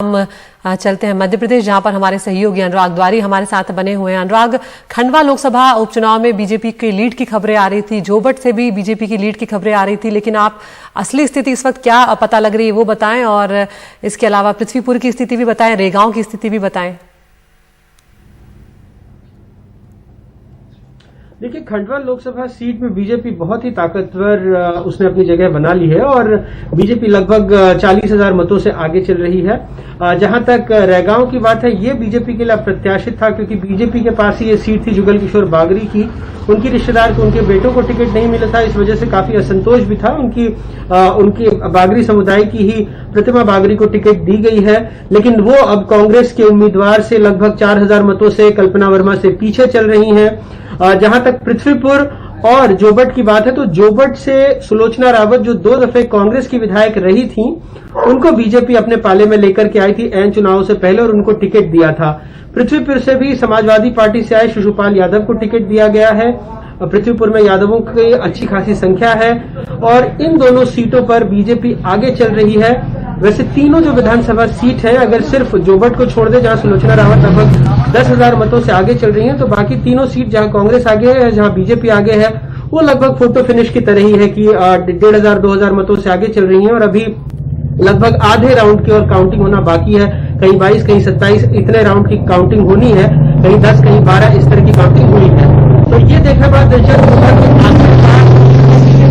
हम चलते हैं मध्य प्रदेश, जहां पर हमारे सहयोगी अनुराग द्वारी हमारे साथ बने हुए हैं। अनुराग, खंडवा लोकसभा उपचुनाव में बीजेपी की लीड की खबरें आ रही थी, जोबट से भी बीजेपी की लीड की खबरें आ रही थी, लेकिन आप असली स्थिति इस वक्त क्या पता लग रही है वो बताएं, और इसके अलावा पृथ्वीपुर की स्थिति भी बताएं, रेगांव की स्थिति भी बताएं। देखिए, खंडवा लोकसभा सीट में बीजेपी बहुत ही ताकतवर उसने अपनी जगह बना ली है और बीजेपी लगभग 40,000 मतों से आगे चल रही है। जहां तक रेगांव की बात है, ये बीजेपी के लिए अप्रत्याशित था, क्योंकि बीजेपी के पास ही ये सीट थी जुगल किशोर बागरी की। उनकी रिश्तेदार को, उनके बेटों को टिकट नहीं मिला था, इस वजह से काफी असंतोष भी था। उनकी बागरी समुदाय की ही प्रतिमा बागरी को टिकट दी गई है, लेकिन वो अब कांग्रेस के उम्मीदवार से लगभग 4,000 मतों से कल्पना वर्मा से पीछे चल रही हैं। जहां तक पृथ्वीपुर और जोबट की बात है, तो जोबट से सुलोचना रावत, जो 2 दफे कांग्रेस की विधायक रही थी, उनको बीजेपी अपने पाले में लेकर के आई थी ऐन चुनाव से पहले और उनको टिकट दिया था। पृथ्वीपुर से भी समाजवादी पार्टी से आए शिशुपाल यादव को टिकट दिया गया है। पृथ्वीपुर में यादवों की अच्छी खासी संख्या है और इन दोनों सीटों पर बीजेपी आगे चल रही है। वैसे तीनों जो विधानसभा सीट है, अगर सिर्फ जोबट को छोड़ दे, जहां सुलोचना रावत लगभग 10,000 मतों से आगे चल रही हैं, तो बाकी तीनों सीट जहां कांग्रेस आगे है, जहां बीजेपी आगे है, वो लगभग फोटो फिनिश की तरह ही है कि 1,500-2,000 मतों से आगे चल रही हैं और अभी लगभग आधे राउंड की और काउंटिंग होना बाकी है। कहीं 22, कहीं 27 इतने राउंड की काउंटिंग होनी है, कहीं 10, कहीं 12 इस तरह की काउंटिंग हुई है। तो ये देखने बाद दिलचस्प होगा कि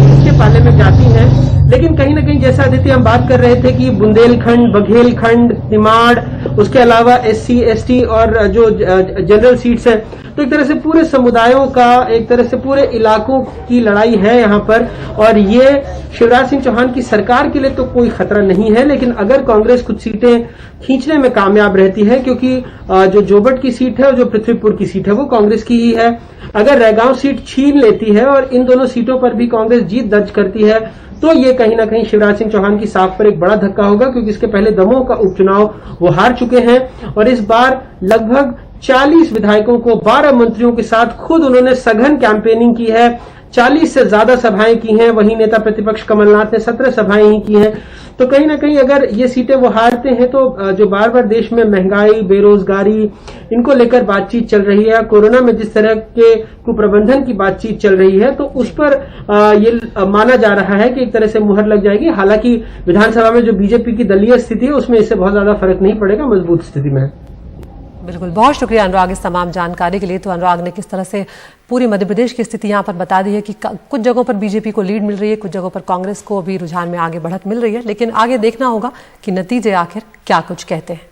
किसके पाले में जाती है। लेकिन कहीं ना कहीं, जैसा आदित्य हम बात कर रहे थे कि बुंदेलखंड, बघेलखंड, निमाड़, उसके अलावा SC, ST और जो जनरल सीट्स हैं, तो एक तरह से पूरे समुदायों का, एक तरह से पूरे इलाकों की लड़ाई है यहाँ पर। और ये शिवराज सिंह चौहान की सरकार के लिए तो कोई खतरा नहीं है, लेकिन अगर कांग्रेस कुछ सीटें खींचने में कामयाब रहती है, क्योंकि जो जोबट की सीट है और जो पृथ्वीपुर की सीट है वो कांग्रेस की ही है, अगर रेगांव सीट छीन लेती है और इन दोनों सीटों पर भी कांग्रेस जीत दर्ज करती है, तो ये कहीं ना कहीं शिवराज सिंह चौहान की साख पर एक बड़ा धक्का होगा, क्योंकि इसके पहले दमोह का उपचुनाव वो हार चुके हैं और इस बार लगभग 40 विधायकों को 12 मंत्रियों के साथ खुद उन्होंने सघन कैंपेनिंग की है। 40 से ज्यादा सभाएं की हैं। वहीं नेता प्रतिपक्ष कमलनाथ ने 17 सभाएं ही की हैं। तो कहीं ना कहीं अगर ये सीटें वो हारते हैं, तो जो बार बार देश में महंगाई, बेरोजगारी, इनको लेकर बातचीत चल रही है, कोरोना में जिस तरह के कुप्रबंधन की बातचीत चल रही है, तो उस पर ये माना जा रहा है कि एक तरह से मुहर लग जाएगी। हालांकि विधानसभा में जो बीजेपी की दलीय स्थिति है, उसमें इससे बहुत ज्यादा फर्क नहीं पड़ेगा, मजबूत स्थिति में है। बिल्कुल, बहुत शुक्रिया अनुराग इस तमाम जानकारी के लिए। तो अनुराग ने किस तरह से पूरी मध्य प्रदेश की स्थिति यहाँ पर बता दी है कि कुछ जगहों पर बीजेपी को लीड मिल रही है, कुछ जगहों पर कांग्रेस को भी रुझान में आगे बढ़त मिल रही है, लेकिन आगे देखना होगा कि नतीजे आखिर क्या कुछ कहते हैं।